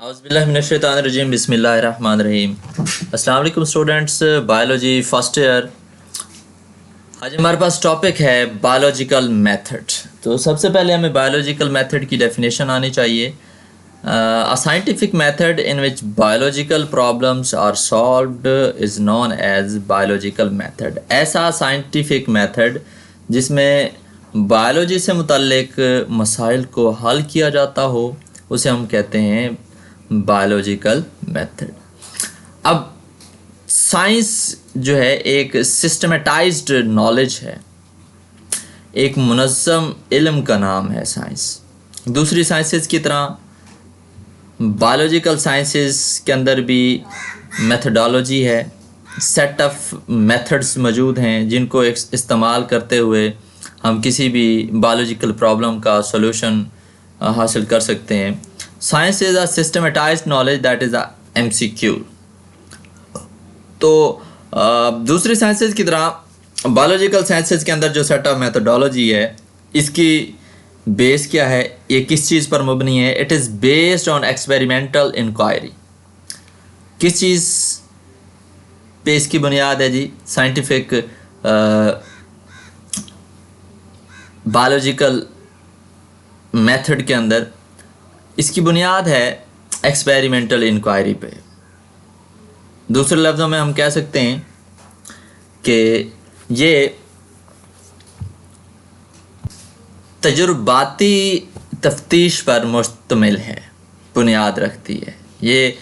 औज़ुबिल्लाहिमिनश्शैतानिर्रजीम बिस्मिल्लाहिर्रहमानिर्रहीम। अस्सलाम वालेकुम स्टूडेंट्स, बायोलॉजी फर्स्ट ईयर। आज हमारे पास टॉपिक है बायोलॉजिकल मेथड। तो सबसे पहले हमें बायोलॉजिकल मेथड की डेफिनेशन आनी चाहिए। A scientific method in which biological problems are solved is known as biological method. ऐसा साइंटिफिक मेथड जिसमें बायोलॉजी से मुतल्लिक मसाइल को हल किया जाता हो उसे हम कहते हैं बायोलॉजिकल मेथड। अब साइंस जो है एक सिस्टमेटाइज्ड नॉलेज है, एक मुनज़्ज़म इल्म का नाम है साइंस। दूसरी साइंसेस की तरह बायोलॉजिकल साइंसेस के अंदर भी मेथडोलॉजी है, सेट ऑफ मेथड्स मौजूद हैं जिनको इस्तेमाल करते हुए हम किसी भी बायोलॉजिकल प्रॉब्लम का सॉल्यूशन हासिल कर सकते हैं। Science is a systematised knowledge that is a MCQ। तो दूसरी साइंसेस की तरह बायोलॉजिकल साइंसेस के अंदर जो सेट ऑफ मेथडोलॉजी है, इसकी बेस क्या है, ये किस चीज़ पर मबनी है? It is based on experimental inquiry. किस चीज़ पे इसकी बुनियाद है जी? साइंटिफिक बायोलॉजिकल मेथड के अंदर इसकी बुनियाद है एक्सपेरिमेंटल इंक्वायरी पे। दूसरे लफ्ज़ों में हम कह सकते हैं कि ये तजुर्बाती तफ्तीश पर मुश्तमिल है, बुनियाद रखती है। ये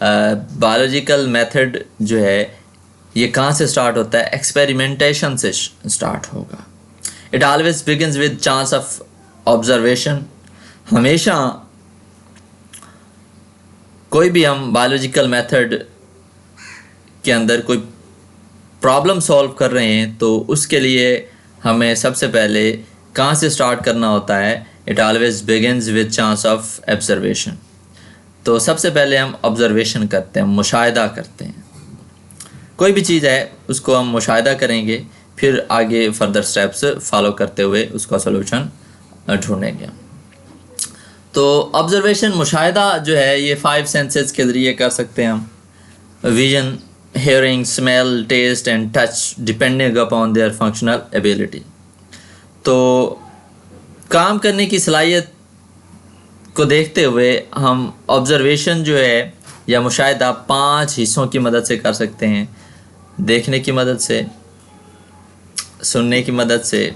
बायोलॉजिकल मेथड जो है ये कहाँ से स्टार्ट होता है? एक्सपेरिमेंटेशन से स्टार्ट होगा। It always begins with chance of observation. हमेशा कोई भी हम बायोलॉजिकल मेथड के अंदर कोई प्रॉब्लम सॉल्व कर रहे हैं तो उसके लिए हमें सबसे पहले कहाँ से स्टार्ट करना होता है? It always begins with chance of observation. तो सबसे पहले हम ऑब्जर्वेशन करते हैं, मुशाहिदा करते हैं। कोई भी चीज़ है उसको हम मुशाहिदा करेंगे, फिर आगे फर्दर स्टेप्स फॉलो करते हुए उसका सॉल्यूशन ढूंढेंगे। तो ऑब्जर्वेशन, मुशाहिदा जो है ये 5 सेंसेस के ज़रिए कर सकते हैं हम। Vision, hearing, smell, taste and touch depending upon their functional ability। तो काम करने की सलाहियत को देखते हुए हम ऑब्जर्वेशन जो है या मुशाहिदा 5 हिस्सों की मदद से कर सकते हैं। देखने की मदद से, सुनने की मदद से,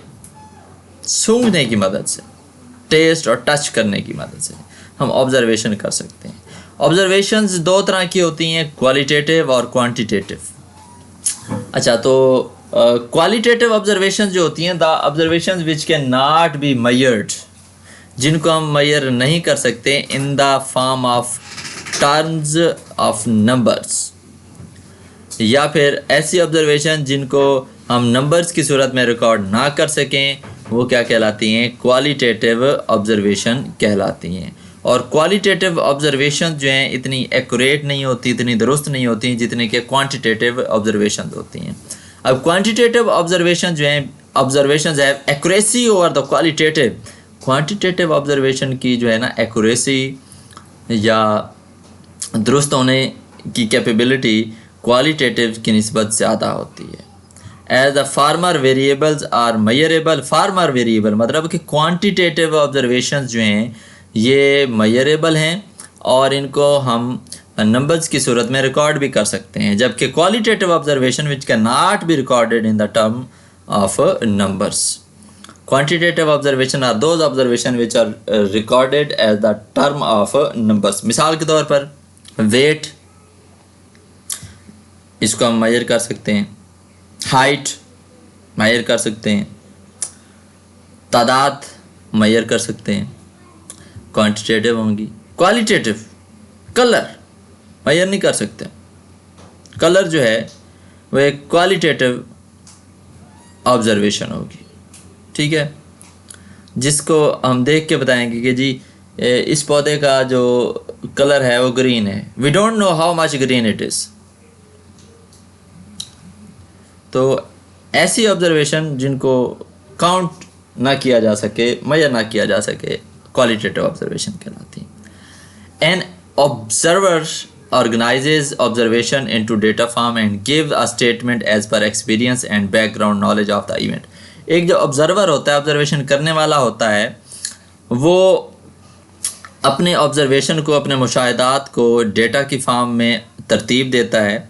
सूंघने की मदद से, टेस्ट और टच करने की मदद से हम ऑब्जर्वेशन कर सकते हैं। ऑब्जर्वेशंस 2 तरह की होती हैं, क्वालिटेटिव और क्वांटिटेटिव। अच्छा, तो क्वालिटेटिव ऑब्जर्वेशंस जो होती हैं, the observations which can not be measured, जिनको हम मेजर नहीं कर सकते in the form of terms of numbers, या फिर ऐसी ऑब्जर्वेशन जिनको हम नंबर्स की सूरत में रिकॉर्ड ना कर सकें, वो क्या कहलाती हैं? क्वालिटेटिव ऑब्जर्वेशन कहलाती हैं। और क्वालिटेटिव ऑब्जर्वेशन जो हैं इतनी एक्यूरेट नहीं होती, इतनी दुरुस्त नहीं होती जितनी कि क्वांटिटेटिव ऑब्जर्वेशन होती हैं। अब क्वांटिटेटिव ऑब्जर्वेशन जो हैं, ऑब्जर्वेशन है accuracy over the qualitative. Quantitative observation की जो है ना एक्यूरेसी या दुरुस्त होने की कैपेबिलिटी क्वालिटेटिव की निस्बत ज़्यादा होती है। As the former variables are measurable. Former variable मतलब कि क्वांटिटेटिव ऑब्जर्वेशन जो हैं ये मेजरेबल हैं और इनको हम नंबर्स की सूरत में रिकॉर्ड भी कर सकते हैं, जबकि qualitative observation which can not be recorded in the term of numbers. Quantitative observation are those observation which are recorded as the term of numbers. मिसाल के तौर पर वेट, इसको हम मेजर कर सकते हैं। हाइट मेजर कर सकते हैं। तादाद मेजर कर सकते हैं, क्वांटिटेटिव होंगी। क्वालिटेटिव, कलर मेजर नहीं कर सकते। कलर जो है वो एक क्वालिटेटिव ऑब्जर्वेशन होगी, ठीक है, जिसको हम देख के बताएंगे कि जी इस पौधे का जो कलर है वो ग्रीन है। We don't know how much green it is. तो ऐसी ऑब्जर्वेशन जिनको काउंट ना किया जा सके, मेजर ना किया जा सके, क्वालिटेटिव ऑब्जर्वेशन कहलाती है। An observer organizes observation into data form and gives a statement as per experience and background knowledge of the event. एक जो ऑब्जर्वर होता है, ऑब्जर्वेशन करने वाला होता है, वो अपने ऑब्जर्वेशन को, अपने मुशाहिदात को डेटा की फॉर्म में तरतीब देता है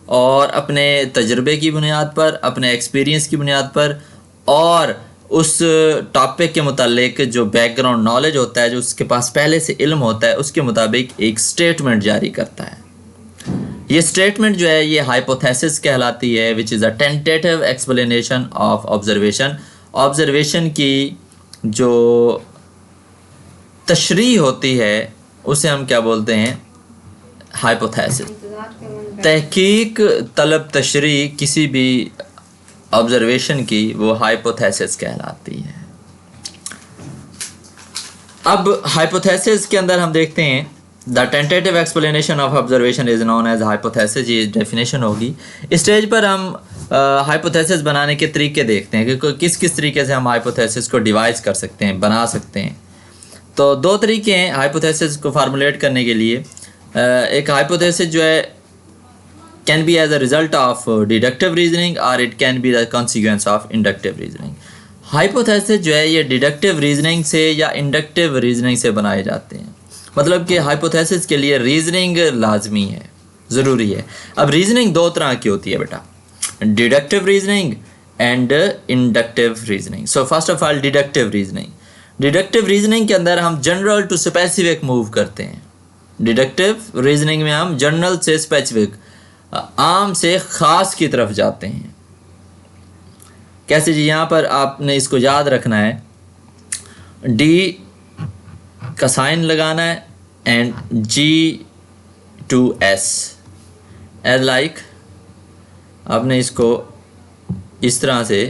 और अपने तजुर्बे की बुनियाद पर, अपने एक्सपीरियंस की बुनियाद पर और उस टॉपिक के मुतालिक जो बैकग्राउंड नॉलेज होता है, जो उसके पास पहले से इल्म होता है, उसके मुताबिक एक स्टेटमेंट जारी करता है. ये स्टेटमेंट जो है ये हाइपोथेसिस कहलाती है, which is a tentative explanation of observation. Observation की जो तशरीह होती है उसे हम क्या बोलते हैं? हाइपोथेसिस. तहकीक तलब तशरीह किसी भी ऑब्जर्वेशन की वो हाइपोथेसिस कहलाती है. अब हाइपोथेसिस के अंदर हम देखते हैं the tentative explanation of observation is known as hypothesis. ये डेफिनेशन होगी. इस स्टेज पर हम हाइपोथेसिस बनाने के तरीके देखते हैं कि किस किस तरीके से हम हाइपोथेसिस को डिवाइस कर सकते हैं, बना सकते हैं. तो दो तरीके हैं हाइपोथेसिस को फार्मूलेट करने के लिए. एक हाइपोथेसिस जो है can be as a result of deductive reasoning or it can be the consequence of inductive reasoning. Hypothesis जो है ये डिडक्टिव रीजनिंग से या इंडक्टिव रीजनिंग से बनाए जाते हैं. मतलब कि हाइपोथेसिस के लिए रीजनिंग लाजमी है, ज़रूरी है. अब रीजनिंग दो तरह की होती है बेटा, deductive reasoning and inductive reasoning. So first of all deductive reasoning. Deductive reasoning के अंदर हम जनरल टू स्पेसिफिक मूव करते हैं. डिडक्टिव रीजनिंग में हम जनरल से स्पेसिफिक, आम से ख़ास की तरफ जाते हैं. कैसे जी? यहाँ पर आपने इसको याद रखना है, डी का साइन लगाना है and G to S as like. आपने इसको इस तरह से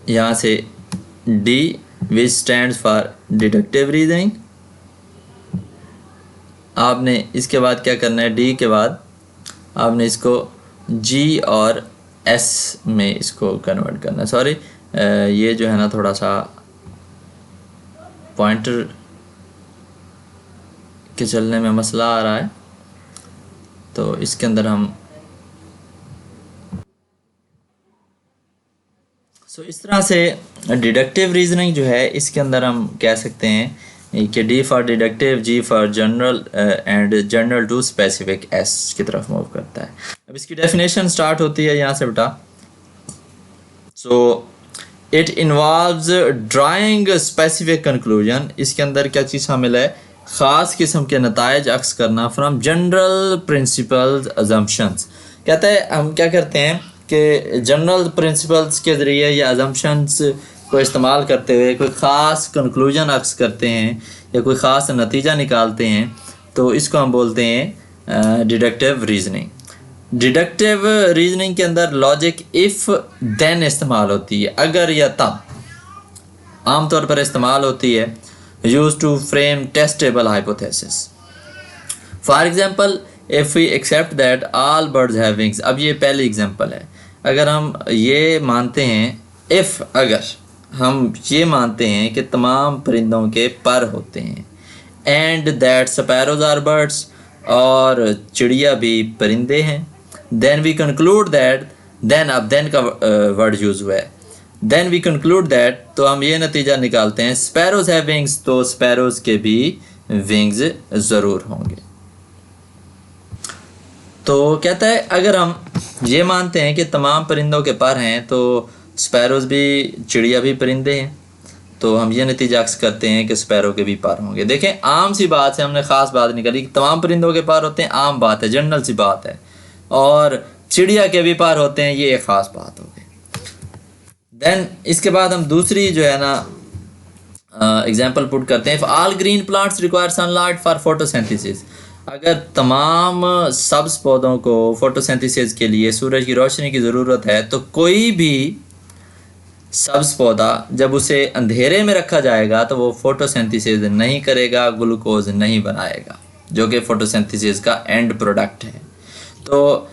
यहाँ से D which stands for deductive reasoning. आपने इसके बाद क्या करना है? D के बाद आपने इसको G और S में इसको कन्वर्ट करना है. सॉरी, ये जो है ना थोड़ा सा पॉइंटर के चलने में मसला आ रहा है, तो इसके अंदर हम इस तरह से डिडक्टिव रीजनिंग जो है इसके अंदर हम कह सकते हैं कि D for deductive, G for general and general to specific, S की तरफ मूव करता है. अब इसकी डेफिनेशन स्टार्ट होती है यहाँ से बेटा. So it involves drawing specific conclusion. इसके अंदर क्या चीज़ शामिल है? ख़ास किस्म के नताइज अक्स करना फ्रॉम जनरल प्रिंसिपल्स अजम्पशंस. कहते हैं हम क्या करते हैं कि जनरल प्रिंसिपल्स के ज़रिए या अजम्पशंस को इस्तेमाल करते हुए कोई ख़ास कंक्लूजन अक्स करते हैं या कोई ख़ास नतीजा निकालते हैं, तो इसको हम बोलते हैं डिडक्टिव रीजनिंग. डिडक्टिव रीजनिंग के अंदर लॉजिक इफ़ देन इस्तेमाल होती है, अगर या तब आमतौर पर इस्तेमाल होती है, use to frame testable hypothesis. For example, if we accept that all birds have wings. अब ये पहली एग्जांपल है. अगर हम ये मानते हैं, इफ़ अगर हम ये मानते हैं कि तमाम परिंदों के पर होते हैं, and that sparrows are birds, और चिड़िया भी परिंदे हैं, then we conclude that, then अब देन का वर्ड यूज़ हुआ है, देन वी कंक्लूड दैट, तो हम ये नतीजा निकालते हैं स्पैरोज हैव विंग्स, तो स्पैरोज के भी विंग्स ज़रूर होंगे. तो कहता है अगर हम ये मानते हैं कि तमाम परिंदों के पर हैं, तो स्पैरोज़ भी, चिड़िया भी परिंदे हैं, तो हम ये नतीजा अक्स करते हैं कि स्पैरो के भी पर होंगे. देखें, आम सी बात से हमने ख़ास बात निकाली कि तमाम परिंदों के पर होते हैं, आम बात है, जनरल सी बात है, और चिड़िया के भी पर होते हैं, ये एक ख़ास बात हो गई. देन इसके बाद हम दूसरी जो है ना एग्जाम्पल पुट करते हैं. If all green plants require sunlight for photosynthesis. अगर तमाम सब्ज़ पौधों को फोटोसिंथेसिस के लिए सूरज की रोशनी की ज़रूरत है, तो कोई भी सब्ज़ पौधा जब उसे अंधेरे में रखा जाएगा तो वो फोटोसिंथेसिस नहीं करेगा, ग्लूकोज नहीं बनाएगा, जो कि फोटोसिंथेसिस का एंड प्रोडक्ट है. तो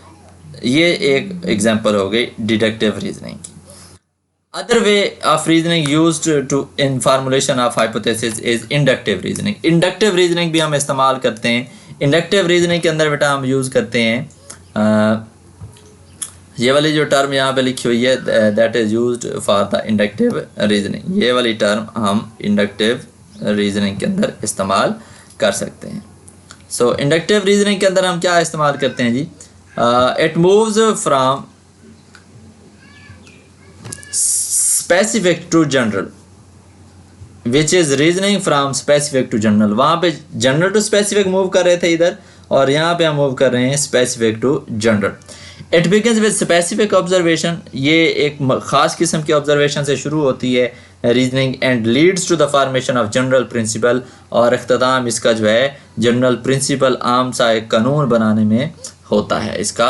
ये एक एग्जांपल हो गई डिडक्टिव रीजनिंग की। Other way of reasoning used to in formulation of hypothesis is inductive reasoning. Inductive reasoning भी हम इस्तेमाल करते हैं। इंडक्टिव रीजनिंग के अंदर बेटा हम यूज़ करते हैं ये वाली जो टर्म यहाँ पे लिखी हुई है that is used for the inductive reasoning. ये वाली टर्म हम इंडक्टिव रीजनिंग के अंदर इस्तेमाल कर सकते हैं। सो इंडक्टिव रीजनिंग के अंदर हम क्या इस्तेमाल करते हैं जी, it moves from specific to general which is reasoning from specific to general. वहाँ पे जनरल टू स्पेसिफिक मूव कर रहे थे इधर, और यहाँ पे हम मूव कर रहे हैं specific to general. It begins with specific observation, ये एक ख़ास किस्म की ऑब्जर्वेशन से शुरू होती है reasoning, and leads to the formation of general principle, और अख्ताम इसका जो है जनरल प्रिंसिपल आम सा एक कानून बनाने में होता है इसका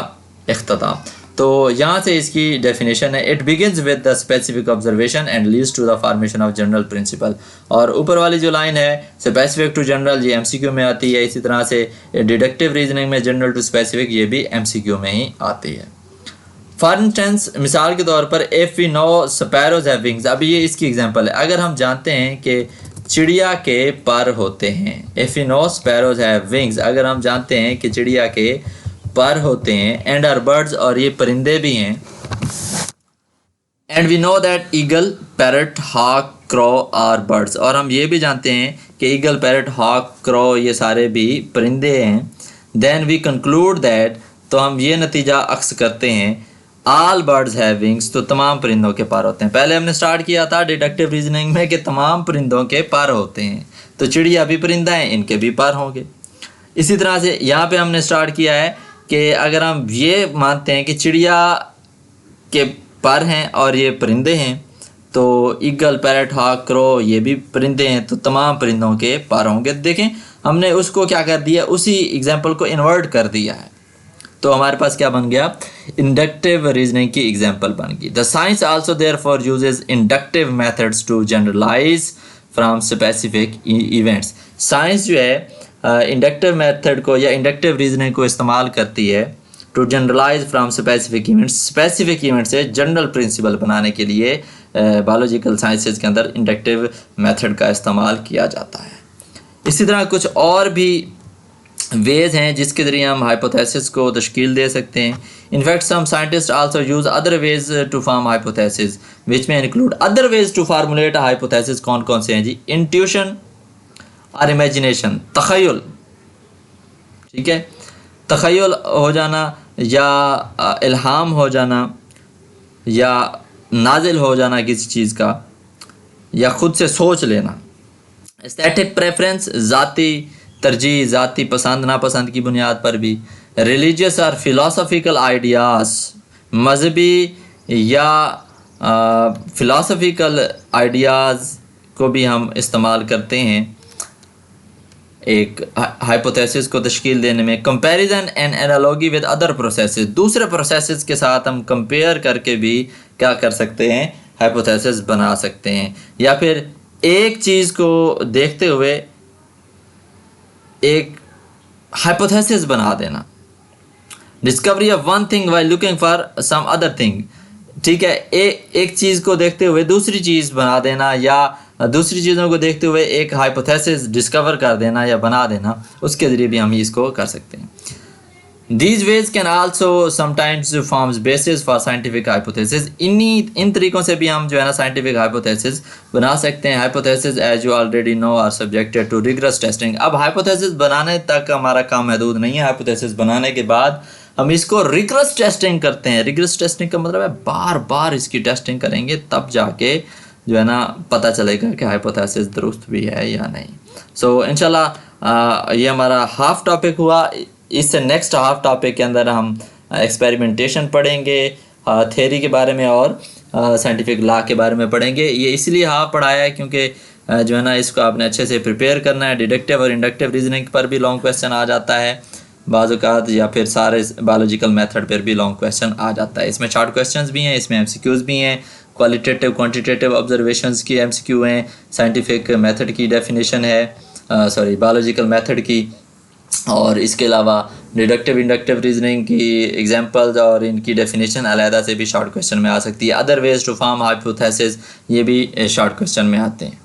अख्ताम। तो यहाँ से इसकी डेफिनेशन है, it begins with the specific observation and leads to the formation of general principle. और ऊपर वाली जो लाइन है स्पेसिफिक टू जनरल, ये एमसीक्यू में आती है। इसी तरह से डिडक्टिव रीजनिंग में जनरल टू स्पेसिफिक, ये भी एमसीक्यू में ही आती है। फॉर इंस्टेंस, मिसाल के तौर पर, if we know sparrows have wings, अभी ये इसकी एग्जांपल है। अगर हम जानते हैं कि चिड़िया के पर होते हैं, if we know sparrows have wings, अगर हम जानते हैं कि चिड़िया के पर होते हैं, एंड आर बर्ड्स, और ये परिंदे भी हैं, and we know that eagle, parrot, hawk, crow are birds, और हम ये भी जानते हैं कि ईगल, पैरट, हॉक, क्रो ये सारे भी परिंदे हैं। देन वी कंक्लूड दैट, तो हम ये नतीजा अक्स करते हैं, ऑल बर्ड्स हैव विंग्स, तो तमाम परिंदों के पर होते हैं। पहले हमने स्टार्ट किया था डिडक्टिव रीजनिंग में कि तमाम परिंदों के पर होते हैं, तो चिड़िया भी परिंदा है, इनके भी पर होंगे। इसी तरह से यहाँ पे हमने स्टार्ट किया है कि अगर हम ये मानते हैं कि चिड़िया के पर हैं और ये परिंदे हैं, तो ईगल, पैरट, हॉक, क्रो ये भी परिंदे हैं, तो तमाम परिंदों के पर होंगे। देखें हमने उसको क्या कर दिया, उसी एग्जाम्पल को इन्वर्ट कर दिया है, तो हमारे पास क्या बन गया, इंडक्टिव रीजनिंग की एग्जाम्पल बन गई। The science also therefore uses inductive methods to generalize from specific events. Science जो है इंडक्टिव मेथड को या इंडक्टिव रीजनिंग को इस्तेमाल करती है to generalize from specific events, specific event से जनरल प्रिंसिपल बनाने के लिए बायोलॉजिकल साइंसेज के अंदर इंडक्टिव मेथड का इस्तेमाल किया जाता है। इसी तरह कुछ और भी वेज हैं जिसके ज़रिए हम हाइपोथेसिस को तश्कील दे सकते हैं। In fact some scientist also use other ways to form hypothesis which में include other ways to formulate hypothesis. कौन कौन से हैं जी, इंट्यूशन और इमेजिनेशन, तख़य्युल, ठीक है, तख़य्युल हो जाना या इल्हाम हो जाना या नाजिल हो जाना किसी चीज़ का, या ख़ुद से सोच लेना। एस्थेटिक प्रेफरेंस, ज़ाती तरजीह, ज़ाती पसंद नापसंद की बुनियाद पर भी। रिलीजियस और फ़िलासफ़िकल आइडियाज़, मजहबी या फ़िलासफ़िकल आइडियाज़ को भी हम इस्तेमाल करते हैं एक हाइपोथेसिस को तश्कील देने में। Comparison and analogy with other processes, दूसरे प्रोसेसेस के साथ हम कंपेयर करके भी क्या कर सकते हैं, हाइपोथेसिस बना सकते हैं। या फिर एक चीज़ को देखते हुए एक हाइपोथेसिस बना देना, discovery of one thing while looking for some other thing, ठीक है, एक चीज़ को देखते हुए दूसरी चीज़ बना देना, या दूसरी चीज़ों को देखते हुए एक हाइपोथेसिस डिस्कवर कर देना या बना देना, उसके ज़रिए भी हम इसको कर सकते हैं। These ways can also sometimes forms basis for scientific hypothesis। इन तरीक़ों से भी हम जो है ना scientific hypothesis बना सकते हैं। Hypothesis as you already know are subjected to rigorous testing। अब hypothesis बनाने तक हमारा काम महदूद नहीं है, hypothesis बनाने के बाद हम इसको rigorous testing करते हैं। rigorous testing का मतलब है बार बार इसकी टेस्टिंग करेंगे, तब जाके जो है ना पता चलेगा कि हाइपोथेसिस दुरुस्त भी है या नहीं। सो इंशाल्लाह ये हमारा हाफ टॉपिक हुआ। इससे नेक्स्ट हाफ टॉपिक के अंदर हम एक्सपेरिमेंटेशन पढ़ेंगे, थ्योरी के बारे में और साइंटिफिक लॉ के बारे में पढ़ेंगे। ये इसलिए हाफ पढ़ाया है क्योंकि जो है ना इसको आपने अच्छे से प्रिपेयर करना है। डिडक्टिव और इंडक्टिव रीजनिंग पर भी लॉन्ग क्वेश्चन आ जाता है बाज़ औक़ात, या फिर सारे बायोलॉजिकल मेथड पर भी लॉन्ग क्वेश्चन आ जाता है। इसमें शॉर्ट क्वेश्चंस भी हैं, इसमें एमसीक्यूज़ भी हैं, क्वालिटेटिव क्वांटिटेटिव ऑब्जर्वेशंस की एमसीक्यू हैं, साइंटिफिक मेथड की डेफिनेशन है, बायोलॉजिकल मेथड की, और इसके अलावा डिडक्टिव इंडक्टिव रीजनिंग की एग्जांपल्स और इनकी डेफिनेशन अलहदा से भी शॉर्ट क्वेश्चन में आ सकती है। Other ways to form hypothesis ये भी शॉर्ट क्वेश्चन में आते हैं।